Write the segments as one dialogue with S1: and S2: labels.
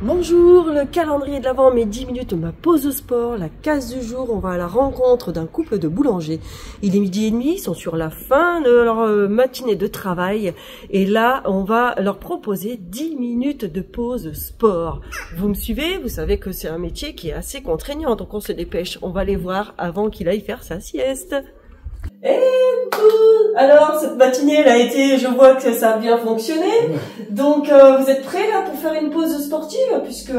S1: Bonjour, le calendrier de l'Avent, mes 10 minutes de ma pause au sport, la case du jour, on va à la rencontre d'un couple de boulangers. Il est 12h30, ils sont sur la fin de leur matinée de travail et là, on va leur proposer 10 minutes de pause sport. Vous me suivez? Vous savez que c'est un métier qui est assez contraignant, donc on se dépêche. On va les voir avant qu'il aille faire sa sieste. Alors, cette matinée, elle a été, je vois que ça a bien fonctionné. Donc, vous êtes prêts là pour faire une pause sportive, puisque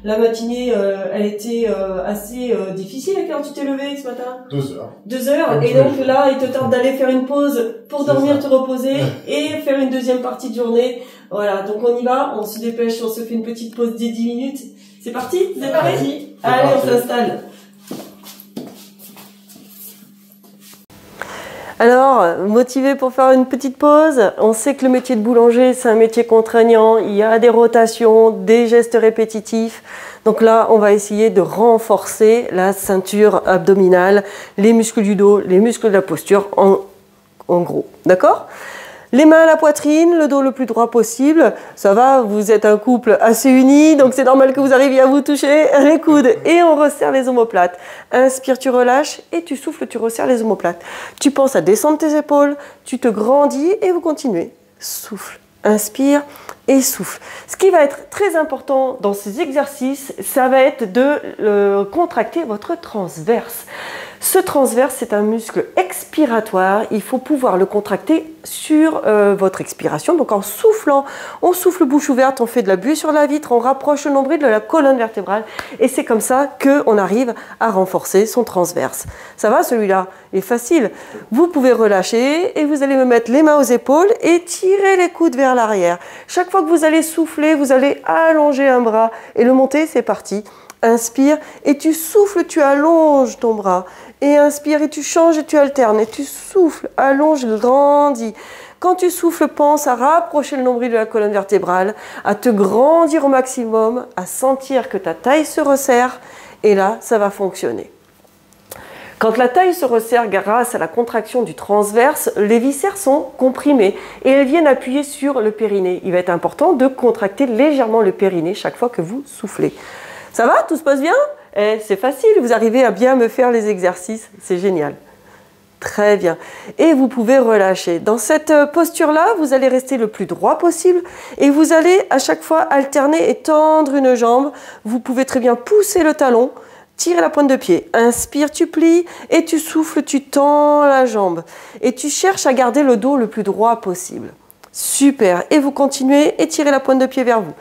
S1: la matinée, elle était assez difficile. À quelle heure tu t'es levé ce matin?
S2: 2 heures.
S1: 2 heures. Et donc là, il te tarde d'aller faire une pause pour dormir, te reposer et faire une deuxième partie de journée. Voilà, donc on y va, on se dépêche, on se fait une petite pause de 10 minutes. C'est parti? Vous êtes prêts? Allez, on s'installe. Alors, motivé pour faire une petite pause, on sait que le métier de boulanger, c'est un métier contraignant, il y a des rotations, des gestes répétitifs. Donc là, on va essayer de renforcer la ceinture abdominale, les muscles du dos, les muscles de la posture, en gros. D'accord ? Les mains à la poitrine, le dos le plus droit possible. Ça va, vous êtes un couple assez uni, donc c'est normal que vous arriviez à vous toucher les coudes. Et on resserre les omoplates. Inspire, tu relâches et tu souffles, tu resserres les omoplates. Tu penses à descendre tes épaules, tu te grandis et vous continuez. Souffle, inspire et souffle. Ce qui va être très important dans ces exercices, ça va être de contracter votre transverse. Ce transverse, c'est un muscle expiratoire. Il faut pouvoir le contracter sur votre expiration. Donc en soufflant, on souffle bouche ouverte, on fait de la buée sur la vitre, on rapproche le nombril de la colonne vertébrale. Et c'est comme ça qu'on arrive à renforcer son transverse. Ça va, celui-là? Il est facile. Vous pouvez relâcher et vous allez me mettre les mains aux épaules et tirer les coudes vers l'arrière. Chaque fois que vous allez souffler, vous allez allonger un bras et le monter, c'est parti. Inspire et tu souffles, tu allonges ton bras. Et inspire et tu changes et tu alternes. Et tu souffles, allonge, grandis. Quand tu souffles, pense à rapprocher le nombril de la colonne vertébrale, à te grandir au maximum, à sentir que ta taille se resserre. Et là, ça va fonctionner. Quand la taille se resserre grâce à la contraction du transverse, les viscères sont comprimés et elles viennent appuyer sur le périnée. Il va être important de contracter légèrement le périnée chaque fois que vous soufflez. Ça va? Tout se passe bien? C'est facile, vous arrivez à bien me faire les exercices, c'est génial. Très bien. Et vous pouvez relâcher. Dans cette posture-là, vous allez rester le plus droit possible et vous allez à chaque fois alterner et tendre une jambe. Vous pouvez très bien pousser le talon, tirer la pointe de pied. Inspire, tu plies et tu souffles, tu tends la jambe. Et tu cherches à garder le dos le plus droit possible. Super. Et vous continuez et tirez la pointe de pied vers vous.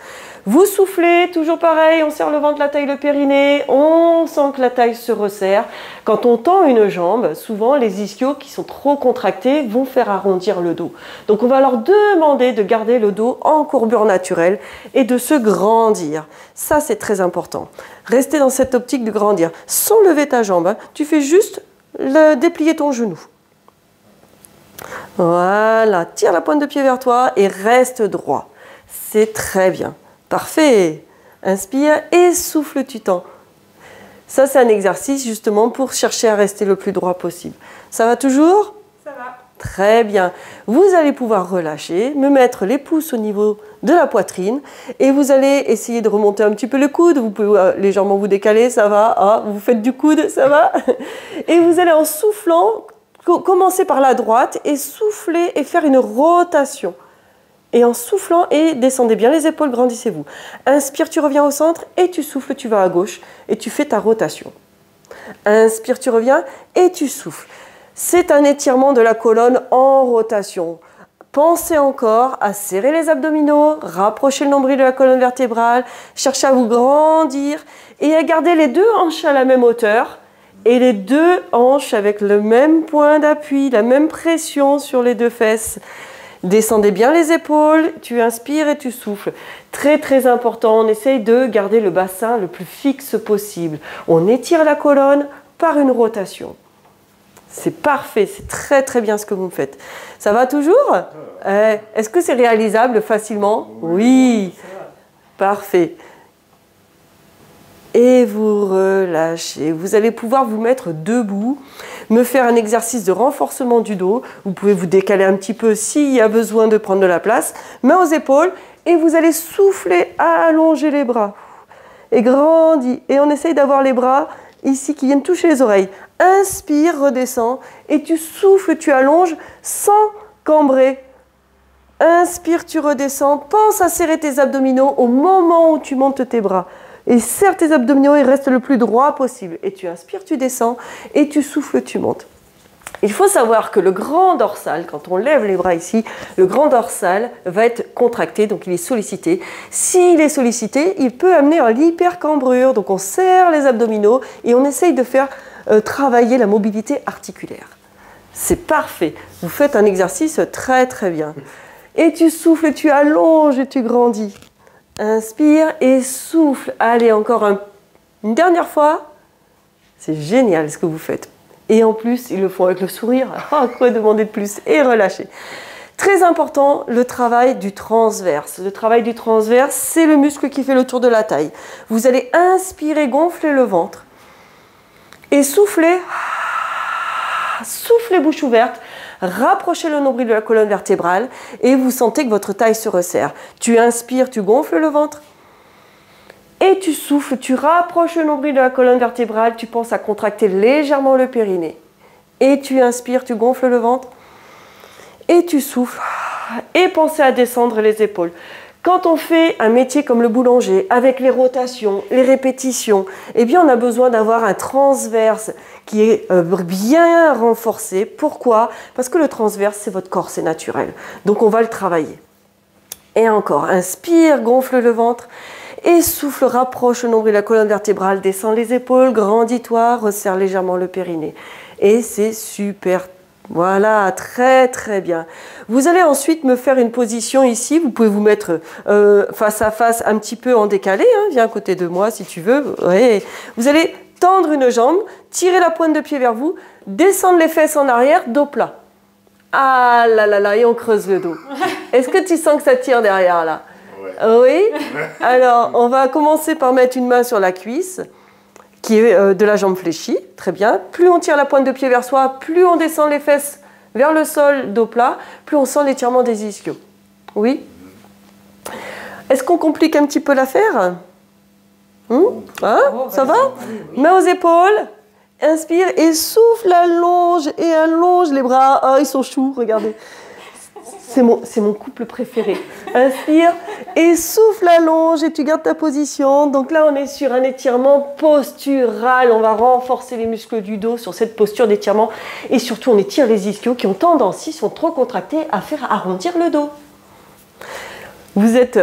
S1: Vous soufflez, toujours pareil, on serre le ventre, la taille, le périnée, on sent que la taille se resserre. Quand on tend une jambe, souvent les ischios qui sont trop contractés vont faire arrondir le dos. Donc on va leur demander de garder le dos en courbure naturelle et de se grandir. Ça c'est très important. Restez dans cette optique de grandir. Sans lever ta jambe, hein. Tu fais juste déplier ton genou. Voilà, tire la pointe de pied vers toi et reste droit. C'est très bien. Parfait. Inspire et souffle, tu tends. Ça, c'est un exercice justement pour chercher à rester le plus droit possible. Ça va toujours?
S3: Ça va.
S1: Très bien. Vous allez pouvoir relâcher, me mettre les pouces au niveau de la poitrine et vous allez essayer de remonter un petit peu le coude. Vous pouvez légèrement vous décaler, ça va. Ah, vous faites du coude, ça va. Et vous allez en soufflant, commencer par la droite et souffler et faire une rotation. Et en soufflant, et descendez bien les épaules, grandissez-vous. Inspire, tu reviens au centre, et tu souffles, tu vas à gauche, et tu fais ta rotation. Inspire, tu reviens, et tu souffles. C'est un étirement de la colonne en rotation. Pensez encore à serrer les abdominaux, rapprocher le nombril de la colonne vertébrale, cherchez à vous grandir, et à garder les deux hanches à la même hauteur, et les deux hanches avec le même point d'appui, la même pression sur les deux fesses. Descendez bien les épaules, tu inspires et tu souffles. Très très important, on essaye de garder le bassin le plus fixe possible. On étire la colonne par une rotation. C'est parfait, c'est très très bien ce que vous me faites. Ça va toujours? Est-ce que c'est réalisable facilement? Oui, parfait. Et vous relâchez. Vous allez pouvoir vous mettre debout. me faire un exercice de renforcement du dos. Vous pouvez vous décaler un petit peu s'il y a besoin de prendre de la place. Main aux épaules et vous allez souffler, allonger les bras. Et grandis. Et on essaye d'avoir les bras ici qui viennent toucher les oreilles. Inspire, redescends et tu souffles, tu allonges sans cambrer. Inspire, tu redescends. Pense à serrer tes abdominaux au moment où tu montes tes bras. Et serre tes abdominaux et reste le plus droit possible. Et tu inspires, tu descends et tu souffles, tu montes. Il faut savoir que le grand dorsal, quand on lève les bras ici, le grand dorsal va être contracté, donc il est sollicité. S'il est sollicité, il peut amener à l'hypercambrure. Donc on serre les abdominaux et on essaye de faire travailler la mobilité articulaire. C'est parfait. Vous faites un exercice très très bien. Et tu souffles, tu allonges et tu grandis. Inspire et souffle. Allez, encore une dernière fois. C'est génial ce que vous faites. Et en plus, ils le font avec le sourire. Ah, quoi demander de plus? Et relâchez. Très important, le travail du transverse. Le travail du transverse, c'est le muscle qui fait le tour de la taille. Vous allez inspirer, gonfler le ventre. Et souffler. Soufflez bouche ouverte. Rapprochez le nombril de la colonne vertébrale. Et vous sentez que votre taille se resserre. Tu inspires, tu gonfles le ventre. Et tu souffles, tu rapproches le nombril de la colonne vertébrale, tu penses à contracter légèrement le périnée. Et tu inspires, tu gonfles le ventre. Et tu souffles. Et pensez à descendre les épaules. Quand on fait un métier comme le boulanger, avec les rotations, les répétitions, eh bien on a besoin d'avoir un transverse qui est bien renforcé. Pourquoi? Parce que le transverse, c'est votre corps, c'est naturel. Donc on va le travailler. Et encore, inspire, gonfle le ventre. Et souffle, rapproche le nombril de la colonne vertébrale, descend les épaules, grandis-toi, resserre légèrement le périnée. Et c'est super. Voilà, très très bien. Vous allez ensuite me faire une position ici. Vous pouvez vous mettre face à face, un petit peu en décalé. Hein. Viens à côté de moi si tu veux. Ouais. Vous allez tendre une jambe, tirer la pointe de pied vers vous, descendre les fesses en arrière, dos plat. Ah là là là, et on creuse le dos. Est-ce que tu sens que ça tire derrière là? Oui. Alors, on va commencer par mettre une main sur la cuisse, qui est de la jambe fléchie. Très bien. Plus on tire la pointe de pied vers soi, plus on descend les fesses vers le sol, dos plat, plus on sent l'étirement des ischios. Oui. Est-ce qu'on complique un petit peu l'affaire? Hein? Ça va? Main aux épaules. Inspire et souffle, allonge et allonge les bras. Ah, ils sont choux, regardez. C'est mon couple préféré. Inspire et souffle, allonge et tu gardes ta position. Donc là, on est sur un étirement postural. On va renforcer les muscles du dos sur cette posture d'étirement. Et surtout, on étire les ischios qui ont tendance, s'ils sont trop contractés, à faire arrondir le dos. Vous êtes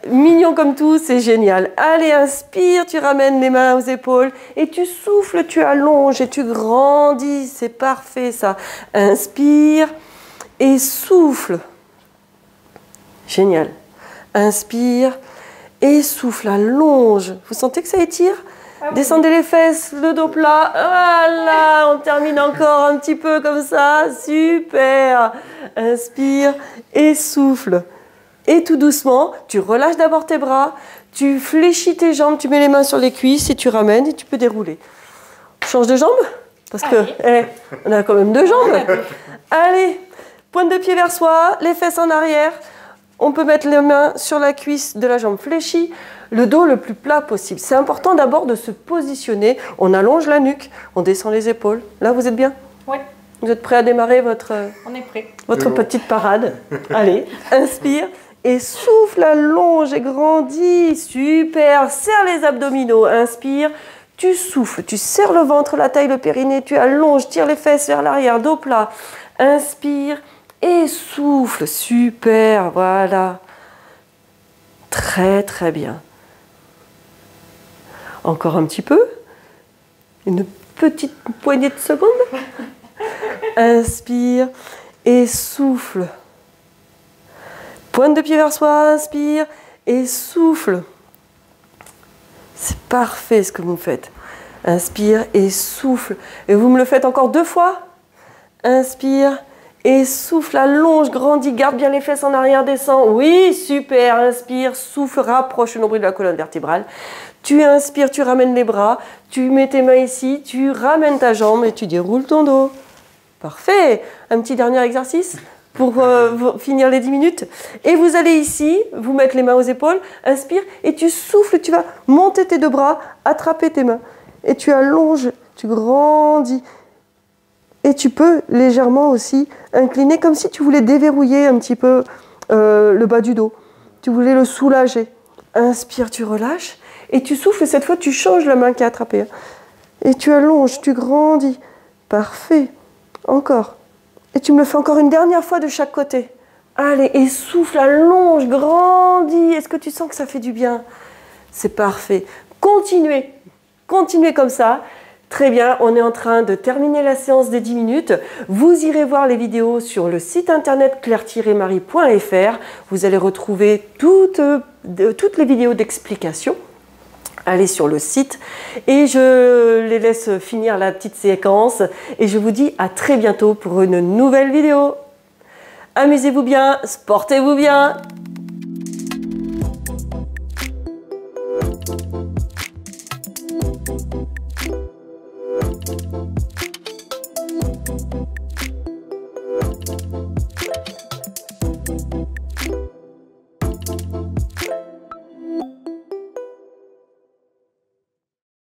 S1: mignons comme tout, c'est génial. Allez, inspire, tu ramènes les mains aux épaules et tu souffles, tu allonges et tu grandis. C'est parfait ça. Inspire. Et souffle. Génial. Inspire et souffle, allonge. Vous sentez que ça étire? Ah oui. Descendez les fesses, le dos plat. Voilà, on termine encore un petit peu comme ça. Super. Inspire et souffle. Et tout doucement, tu relâches d'abord tes bras, tu fléchis tes jambes, tu mets les mains sur les cuisses et tu ramènes et tu peux dérouler. Change de jambe? Parce que, on a quand même deux jambes. Allez. Pointe de pied vers soi, les fesses en arrière. On peut mettre les mains sur la cuisse de la jambe fléchie, le dos le plus plat possible. C'est important d'abord de se positionner. On allonge la nuque, on descend les épaules. Là, vous êtes bien?
S2: Oui.
S1: Vous êtes prêts à démarrer votre petite parade? Allez, inspire et souffle, allonge et grandis. Super, serre les abdominaux. Inspire, tu souffles, tu serres le ventre, la taille, le périnée, tu allonges, tire les fesses vers l'arrière, dos plat. Inspire. Et souffle, super, voilà. Très très bien. Encore un petit peu. Une petite poignée de secondes. Inspire et souffle. Pointe de pied vers soi, inspire et souffle. C'est parfait ce que vous faites. Inspire et souffle. Et vous me le faites encore 2 fois. Inspire. Et souffle, allonge, grandis, garde bien les fesses en arrière, descend. Oui, super, inspire, souffle, rapproche le nombril de la colonne vertébrale. Tu inspires, tu ramènes les bras, tu mets tes mains ici, tu ramènes ta jambe et tu déroules ton dos. Parfait. Un petit dernier exercice pour finir les 10 minutes. Et vous allez ici, vous mettre les mains aux épaules, inspire et tu souffles, tu vas monter tes deux bras, attraper tes mains. Et tu allonges, tu grandis. Et tu peux légèrement aussi incliner comme si tu voulais déverrouiller un petit peu le bas du dos. Tu voulais le soulager. Inspire, tu relâches. Et tu souffles, cette fois tu changes la main qui est attrapée. Et tu allonges, tu grandis. Parfait. Encore. Et tu me le fais encore une dernière fois de chaque côté. Allez, et souffle, allonge, grandis. Est-ce que tu sens que ça fait du bien? C'est parfait. Continuez. Continuez comme ça. Très bien, on est en train de terminer la séance des 10 minutes. Vous irez voir les vidéos sur le site internet claire-marie.fr. Vous allez retrouver toutes les vidéos d'explication. Allez sur le site et je les laisse finir la petite séquence et je vous dis à très bientôt pour une nouvelle vidéo. Amusez-vous bien, sportez-vous bien.